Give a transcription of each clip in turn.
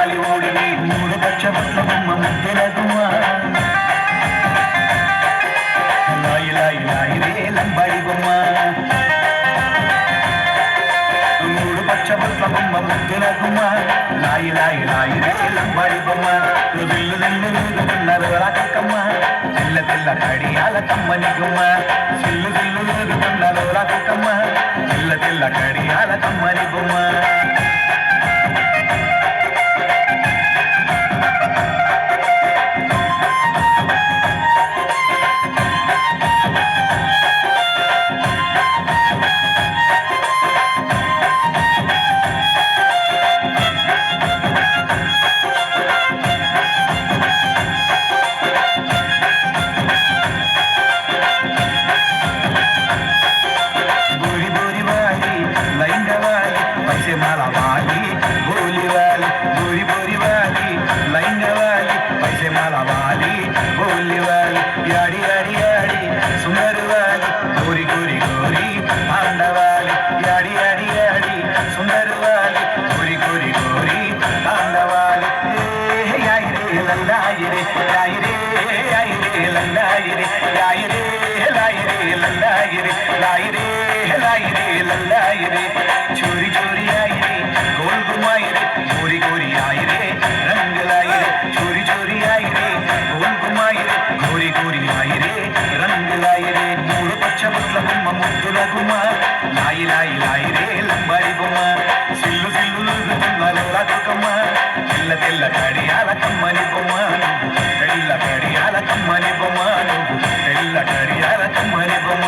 వాలి ఓడిని మూడు పచ్చ బొట్ల బొమ్మ ముద్దెల గుమ్మ లాయి లాయి లాయి రే లంబాడి బొమ్మ మూడు పచ్చ బొట్ల బొమ్మ ముద్దెల గుమ్మ లాయి లాయి లాయి రే లంబాడి బొమ్మ విల్లు విల్లు ఊదుతున్నారు రాకమ్మ పిల్ల పిల్ల కడియాల కమ్మని గుమ్మ సిల్లు సిల్లు ఊదుతున్నారు రాకమ్మ పిల్ల పిల్ల కడియాల కమ్మని గుమ్మ माला वाली बोली वाली बोरी बोरी वाली लहंगा वाली पैसे माला वाली बोली वाली याड़ी याड़ी याड़ी सुंदर वाली गोरी गोरी गोरी भांडा वाली याड़ी याड़ी याड़ी सुंदर वाली गोरी गोरी गोरी भांडा वाली याई रे लल्लाई रे याई रे लल्लाई रे याई रे लाई रे लल्लाई रे लाई रे लाई रे लल्लाई रे चोरी चोरी आई रे गोल घुमाई रे गोरी गोरी आई रे रंग लाई रे चोरी चोरी आई रे गोल घुमाई रे गोरी गोरी आई रे रंग लाई रे मूడు పచ్చ బొట్ల బొమ్మ ముద్దుల గుమ్మ లాయి లాయి లాయి రే లంబాడి బొమ్మ సిల్లు సిల్లు ఊదుతున్నారు రాకమ్మ తెల్ల తెల్ల కడియాల కమ్మని బొమ్మ తెల్ల కడియాల కమ్మని బొమ్మ తెల్ల కడియాల కమ్మని బొమ్మ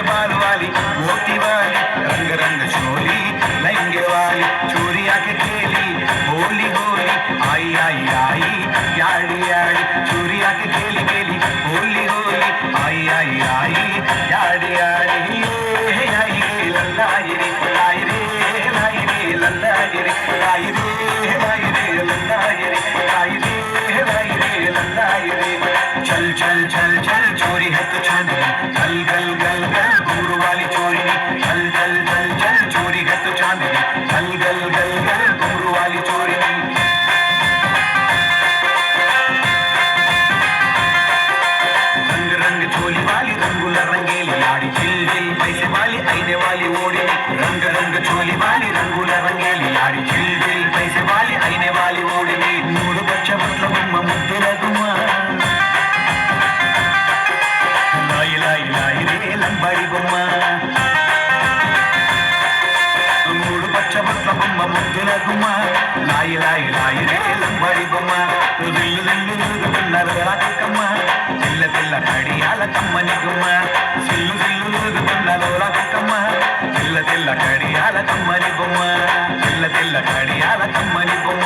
मोती वाली रंग रंग चोली लहंगे वाली चोरिया के खेली होली होली आई आई आई याड़ी याड़ी चोरिया के खेली खेली होली होली आई आई आई याड़ी याड़ी आई रे लल्लाई रे लाई रे लाई रे लल्लाई रे लाई रे लाई रे लल्लाई रे लाई रे लाई रे लल्लाई रे चल चल चल चल चोरी है तो चांदनी गल गल गल गल घूरू वाली चोरी चल चल चल चल चोरी है तो चांदनी गल गल गल गल घूरू वाली चोरी रंग रंग चोली वाली रंगुला रंगेली लाड़ी चिल चिल पैसे वाली आईने वाली ओड़ी रंग रंग चोली वाली रंगुला रंगेली लाड़ी चिल चिल पैसे वाली आईने वाली ओड़ी मूడు పచ్చ బొట్ల బొమ్మ ముద్దెల గుమ్మ లాయి లాయి లాయి రే లంబాడి బొమ్మ మూడు పచ్చ బొట్ల బొమ్మ ముద్దెల గుమ్మ లాయి లాయి లాయి రే లంబాడి బొమ్మ విల్లు విల్లు ఊదుతున్నారు రాకమ్మ పిల్ల పిల్ల కడియాల కమ్మని గుమ్మ సిల్లు సిల్లు ఊదుతున్నారు రాకమ్మ పిల్ల పిల్ల కడియాల కమ్మని బొమ్మ పిల్ల పిల్ల కడియాల కమ్మని బొమ్మ